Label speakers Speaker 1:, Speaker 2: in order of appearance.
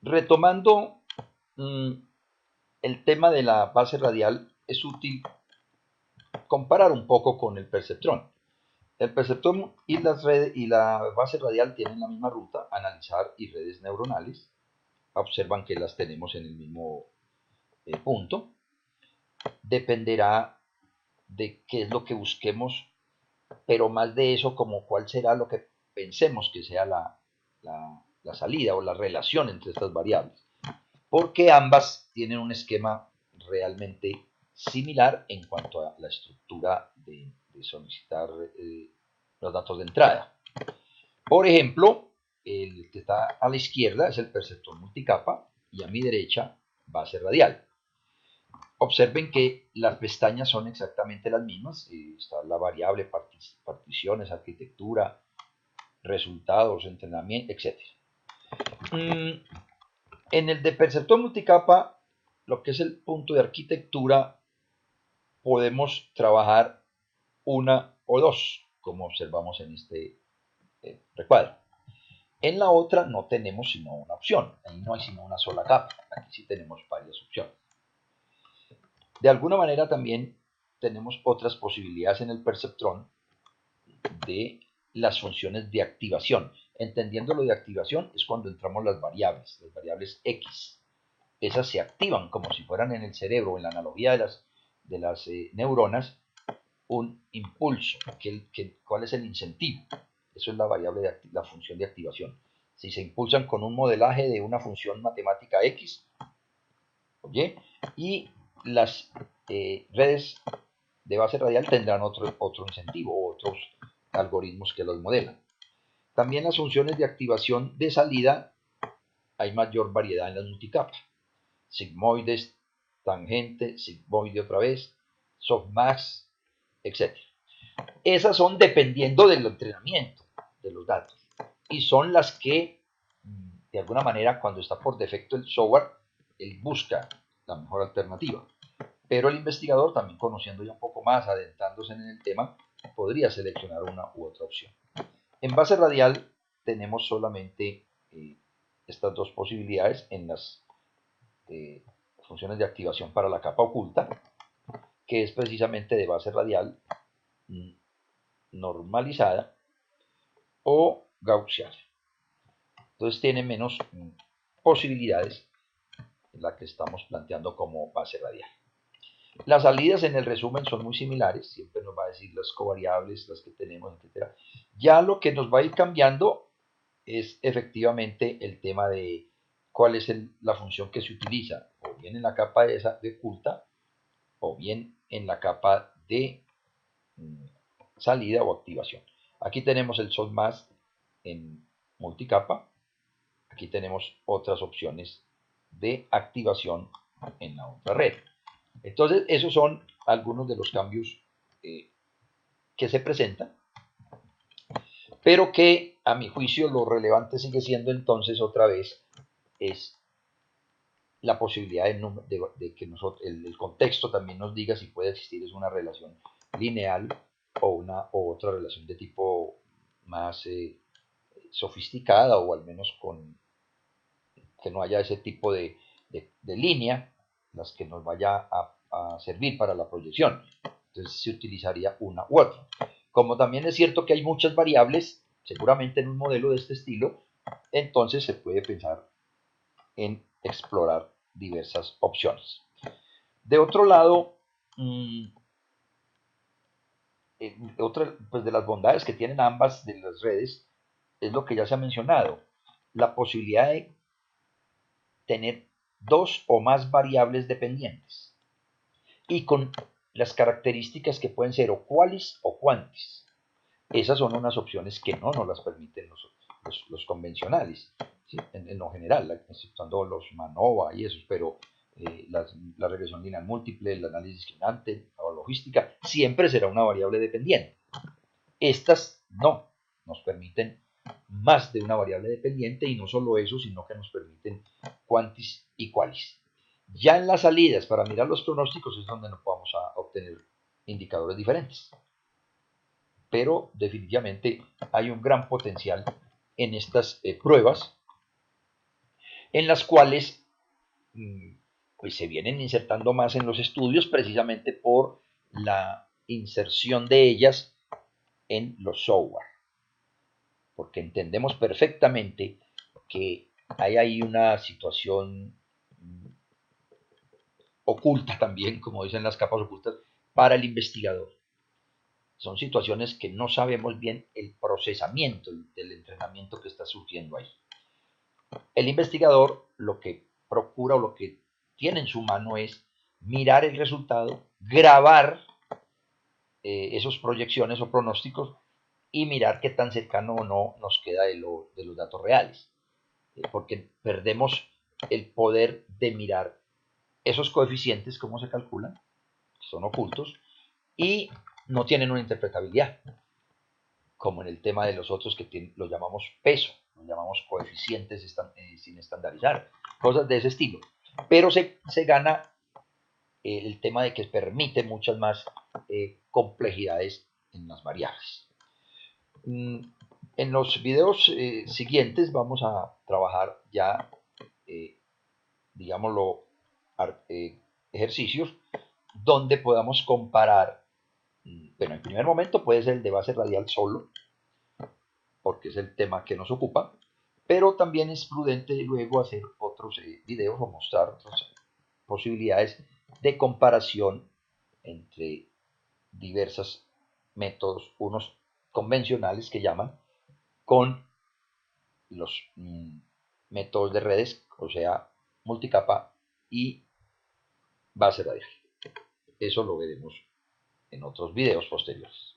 Speaker 1: Retomando mm, el tema de la base radial, es útil comparar un poco con el perceptrón. El perceptrón y la base radial tienen la misma ruta, analizar y redes neuronales. Observan que las tenemos en el mismo punto. Dependerá de qué es lo que busquemos, pero más de eso, como cuál será lo que pensemos que sea la salida o la relación entre estas variables. Porque ambas tienen un esquema realmente similar en cuanto a la estructura de solicitar los datos de entrada. Por ejemplo, el que está a la izquierda es el perceptor multicapa y a mi derecha base radial. Observen que las pestañas son exactamente las mismas. Está la variable particiones, arquitectura, resultados, entrenamiento, etc. En el de perceptor multicapa, lo que es el punto de arquitectura, podemos trabajar una o dos, como observamos en este recuadro. En la otra no tenemos sino una opción, ahí no hay sino una sola capa, aquí sí tenemos varias opciones. De alguna manera también tenemos otras posibilidades en el perceptrón de las funciones de activación. Entendiendo lo de activación es cuando entramos las variables X. Esas se activan como si fueran en el cerebro, en la analogía de las neuronas, un impulso. ¿Cuál es el incentivo? Eso es la variable la función de activación. Si se impulsan con un modelaje de una función matemática X, ¿oye? Y las redes de base radial tendrán otro incentivo o otros algoritmos que los modelan. También las funciones de activación de salida, hay mayor variedad en las multicapas. Sigmoides, tangente, sigmoide otra vez, softmax, etc. Esas son dependiendo del entrenamiento de los datos y son las que, de alguna manera, cuando está por defecto el software, él busca la mejor alternativa. Pero el investigador, también conociendo ya un poco más, adentrándose en el tema, podría seleccionar una u otra opción. En base radial tenemos solamente estas dos posibilidades en las funciones de activación para la capa oculta, que es precisamente de base radial normalizada o gaussiana. Entonces tiene menos posibilidades en la que estamos planteando como base radial. Las salidas en el resumen son muy similares, siempre nos va a decir las covariables, las que tenemos, etc. Ya lo que nos va a ir cambiando es efectivamente el tema de cuál es la función que se utiliza, o bien en la capa de oculta, o bien en la capa de salida o activación. Aquí tenemos el softmax en multicapa, aquí tenemos otras opciones de activación en la otra red. Entonces, esos son algunos de los cambios que se presentan, pero que a mi juicio lo relevante sigue siendo entonces otra vez es la posibilidad de que el contexto también nos diga si puede existir es una relación lineal o otra relación de tipo más sofisticada o al menos que no haya ese tipo de línea, las que nos vaya a servir para la proyección. Entonces se utilizaría una u otra. Como también es cierto que hay muchas variables, seguramente en un modelo de este estilo, entonces se puede pensar en explorar diversas opciones. De otro lado, otra pues de las bondades que tienen ambas de las redes es lo que ya se ha mencionado, la posibilidad de tener dos o más variables dependientes y con las características que pueden ser o qualis o quantis. Esas son unas opciones que no nos las permiten los convencionales, ¿sí? En lo general, exceptuando los MANOVA y esos, pero la regresión lineal múltiple, el análisis discriminante, la logística, siempre será una variable dependiente. Estas no, nos permiten más de una variable dependiente y no solo eso, sino que nos permiten quantis y qualis. Ya en las salidas, para mirar los pronósticos, es donde no vamos a obtener indicadores diferentes. Pero definitivamente hay un gran potencial en estas pruebas en las cuales pues se vienen insertando más en los estudios precisamente por la inserción de ellas en los software, porque entendemos perfectamente que hay ahí una situación oculta también, como dicen las capas ocultas, para el investigador. Son situaciones que no sabemos bien el procesamiento del entrenamiento que está surgiendo ahí. El investigador lo que procura o lo que tiene en su mano es mirar el resultado, grabar esas proyecciones o pronósticos y mirar qué tan cercano o no nos queda de los datos reales. Porque perdemos el poder de mirar esos coeficientes, cómo se calculan, son ocultos, y no tienen una interpretabilidad, como en el tema de los otros que lo llamamos peso, lo llamamos coeficientes sin estandarizar, cosas de ese estilo. Pero se gana el tema de que permite muchas más complejidades en las variables. En los videos siguientes vamos a trabajar ya, digámoslo, ejercicios donde podamos comparar. Bueno, en primer momento puede ser el de base radial solo, porque es el tema que nos ocupa, pero también es prudente luego hacer otros videos o mostrar otras posibilidades de comparación entre diversos métodos, unos convencionales que llaman, con los métodos de redes, o sea, multicapa y base radial. Eso lo veremos en otros videos posteriores.